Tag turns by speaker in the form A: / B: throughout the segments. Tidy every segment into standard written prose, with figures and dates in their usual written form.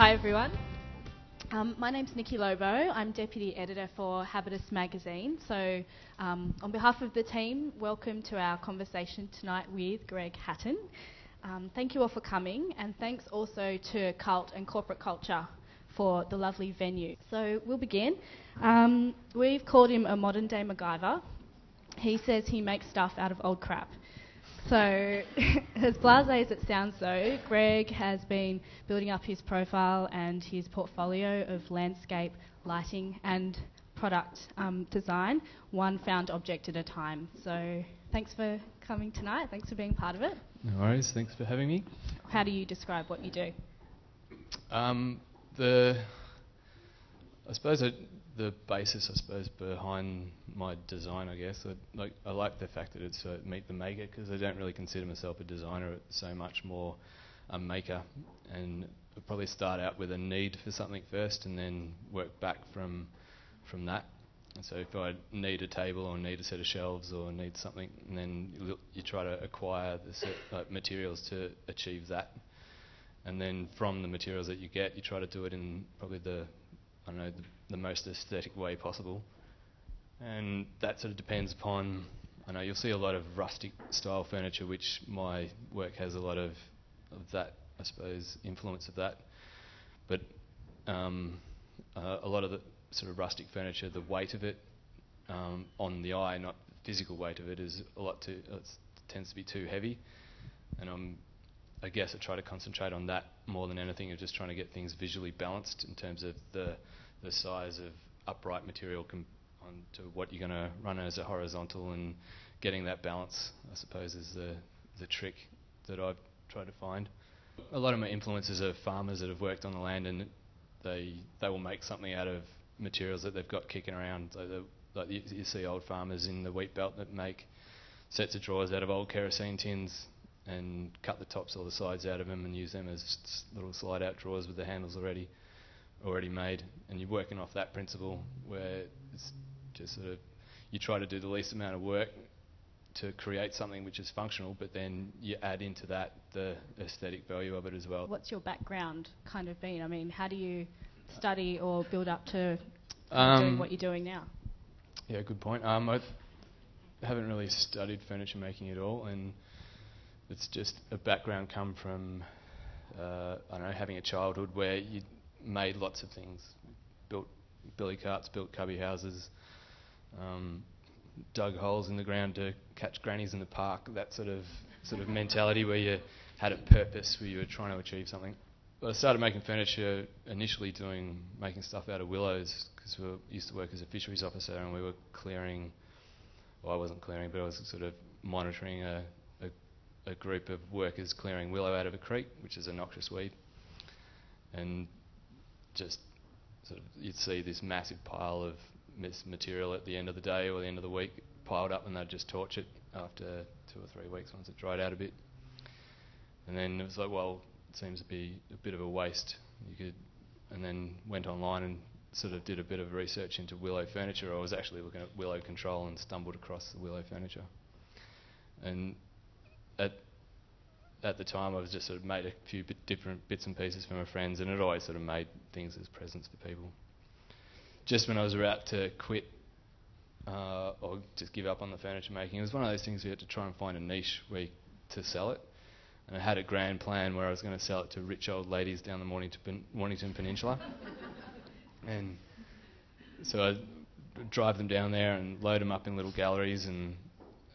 A: Hi everyone. My name's Nikki Lobo. I'm Deputy Editor for Habitus Magazine. So on behalf of the team, welcome to our conversation tonight with Greg Hatton. Thank you all for coming, and thanks also to Cult and Corporate Culture for the lovely venue. So we'll begin. We've called him a modern day MacGyver. He says he makes stuff out of old crap. So, as blasé as it sounds though, Greg has been building up his profile and his portfolio of landscape, lighting and product design, one found object at a time. So, thanks for coming tonight. Thanks for being part of it.
B: No worries, thanks for having me.
A: How do you describe what you do?
B: The basis, behind my design, I like the fact that it's meet the maker, because I don't really consider myself a designer, so much more a maker, and I'll probably start out with a need for something first and then work back from that. And so if I need a table or need a set of shelves or need something, and then you try to acquire the materials to achieve that. And then from the materials that you get, you try to do it in probably the most aesthetic way possible. And that sort of depends upon, you'll see a lot of rustic style furniture, which my work has a lot of that, influence of that. But a lot of the sort of rustic furniture, the weight of it on the eye, not the physical weight of it, is tends to be too heavy. And I guess I try to concentrate on that more than anything, of just trying to get things visually balanced in terms of the size of upright material to what you're going to run as a horizontal, and getting that balance, is the trick that I've tried to find. A lot of my influences are farmers that have worked on the land, and they will make something out of materials that they've got kicking around. Like you see old farmers in the wheat belt that make sets of drawers out of old kerosene tins and cut the tops or the sides out of them and use them as little slide-out drawers with the handles already made. And you're working off that principle, where it's just sort of, you try to do the least amount of work to create something which is functional, but then you add into that the aesthetic value of it as well.
A: What's your background kind of been? I mean, how do you study or build up to doing what you're doing now?
B: Yeah, good point. I haven't really studied furniture making at all, and it's just a background come from, having a childhood where you made lots of things, built billy carts, built cubby houses, dug holes in the ground to catch grannies in the park, that sort of mentality where you had a purpose, where you were trying to achieve something. But I started making furniture initially making stuff out of willows, because we used to work as a fisheries officer, and we were clearing, well, I wasn't clearing, but I was sort of monitoring a group of workers clearing willow out of a creek, which is a noxious weed. And just sort of, you'd see this massive pile of material at the end of the day or the end of the week piled up, and they'd just torch it after 2 or 3 weeks once it dried out a bit. And then it was like, well, it seems to be a bit of a waste. And then went online and sort of did a bit of research into willow furniture. I was actually looking at willow control and stumbled across the willow furniture. And at the time, I was just sort of made a few different bits and pieces for my friends, and it always sort of made things as presents for people. Just when I was about to quit or just give up on the furniture making, it was one of those things where you had to try and find a niche to sell it. And I had a grand plan where I was going to sell it to rich old ladies down the Mornington Peninsula. And so I'd drive them down there and load them up in little galleries, and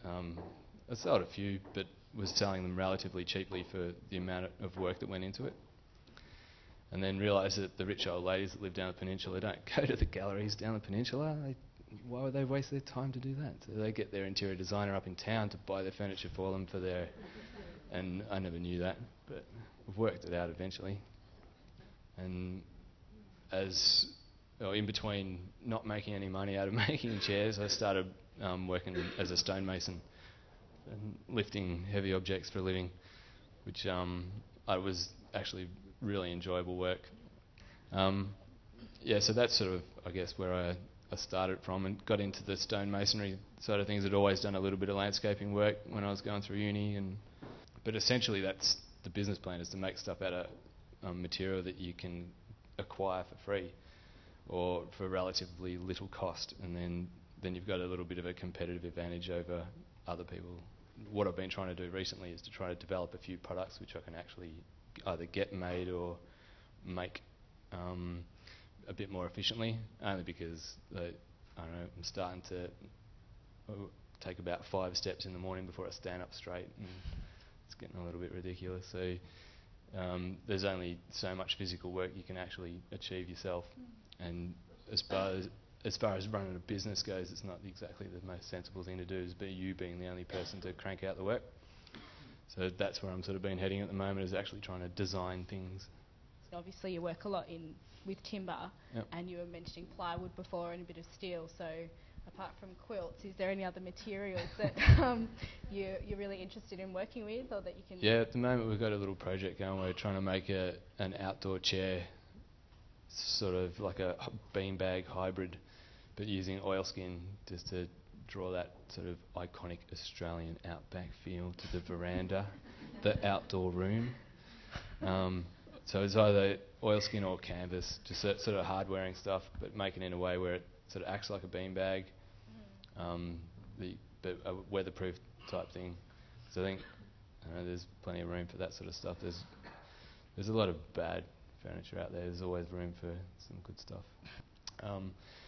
B: I sold a few, but was selling them relatively cheaply for the amount of work that went into it. And then realised that the rich old ladies that live down the peninsula don't go to the galleries down the peninsula. Why would they waste their time to do that? So they get their interior designer up in town to buy their furniture for them and I never knew that, but we've worked it out eventually. And in between not making any money out of making chairs, I started working as a stonemason and lifting heavy objects for a living, which I was actually really enjoyable work. So that's sort of, I guess, where I started from and got into the stonemasonry side of things. I'd always done a little bit of landscaping work when I was going through uni, but essentially that's the business plan, is to make stuff out of material that you can acquire for free or for relatively little cost, and then you've got a little bit of a competitive advantage over other people. What I've been trying to do recently is to try to develop a few products which I can actually either get made or make a bit more efficiently, only because I don't know, I'm starting to take about 5 steps in the morning before I stand up straight, and it's getting a little bit ridiculous. So there's only so much physical work you can actually achieve yourself, and as far as running a business goes, it's not exactly the most sensible thing to do, is you being the only person to crank out the work. So that's where I'm sort of been heading at the moment, is actually trying to design things.
A: So obviously you work a lot with timber,
B: Yep.
A: and you were mentioning plywood before and a bit of steel. So apart from quilts, is there any other materials that you're really interested in working with, or that you can?
B: Yeah, at the moment we've got a little project going. We're trying to make an outdoor chair, sort of like a beanbag hybrid, but using oilskin, just to draw that sort of iconic Australian outback feel to the veranda, the outdoor room. So it's either oilskin or canvas, just sort of hard-wearing stuff, but making it in a way where it sort of acts like a beanbag, but a weatherproof type thing. So I think there's plenty of room for that sort of stuff. There's a lot of bad furniture out there. There's always room for some good stuff.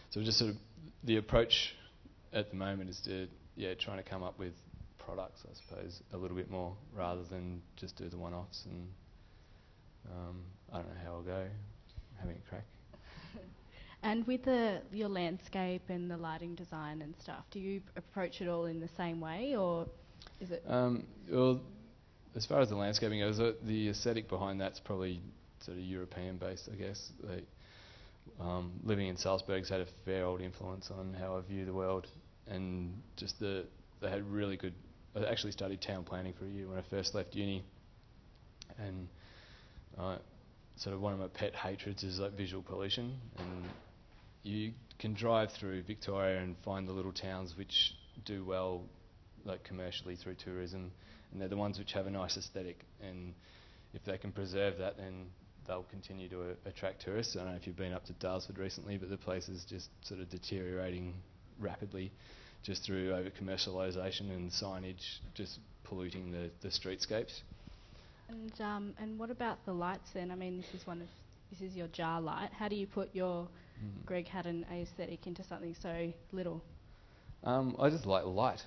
B: So just sort of the approach at the moment is to trying to come up with products, I suppose, a little bit more, rather than just do the one-offs. And I don't know how I'll go, having a crack.
A: And with your landscape and the lighting design and stuff, do you approach it all in the same way, or is it?
B: Well, as far as the landscaping goes, the aesthetic behind that's probably sort of European-based, I guess. Living in Salzburg's had a fair old influence on how I view the world, and just they had really good. I actually studied town planning for a year when I first left uni, and sort of one of my pet hatreds is like visual pollution. And you can drive through Victoria and find the little towns which do well, like commercially through tourism, and they're the ones which have a nice aesthetic. And if they can preserve that, then they'll continue to attract tourists. I don't know if you've been up to Daylesford recently, but the place is just sort of deteriorating rapidly, just through over-commercialisation and signage, just polluting the streetscapes.
A: And what about the lights then? I mean, this is your jar light. How do you put your Greg Hatton aesthetic into something so little?
B: I just like light,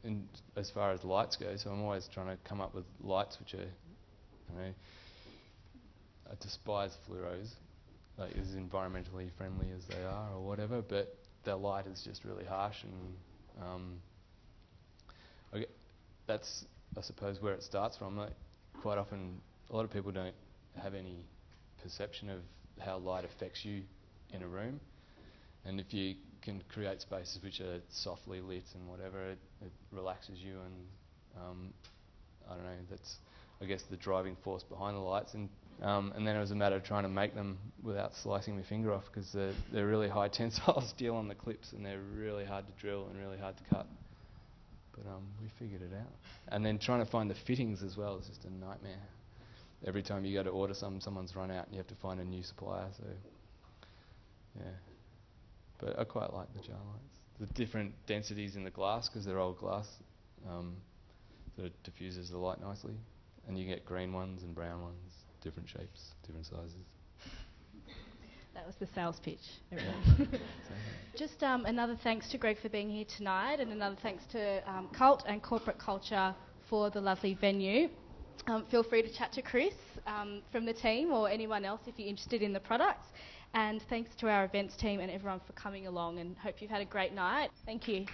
B: in as far as lights go. So I'm always trying to come up with lights which are, I despise fluoros, like as environmentally friendly as they are or whatever, but their light is just really harsh, and that's, I suppose, where it starts from. Like, quite often, a lot of people don't have any perception of how light affects you in a room, and if you can create spaces which are softly lit and whatever, it relaxes you, and I don't know, that's, I guess, the driving force behind the lights. And then it was a matter of trying to make them without slicing my finger off, because they're really high tensile steel on the clips, and they're really hard to drill and really hard to cut. But we figured it out. And then trying to find the fittings as well is just a nightmare. Every time you go to order someone's run out and you have to find a new supplier. So, yeah. But I quite like the jar lights. The different densities in the glass, because they're old glass, sort of diffuses the light nicely. And you get green ones and brown ones, different shapes, different sizes.
A: That was the sales pitch, everyone. Just another thanks to Greg for being here tonight, and another thanks to Cult and Corporate Culture for the lovely venue. Feel free to chat to Chris from the team, or anyone else if you're interested in the products. And thanks to our events team and everyone for coming along, and hope you've had a great night. Thank you.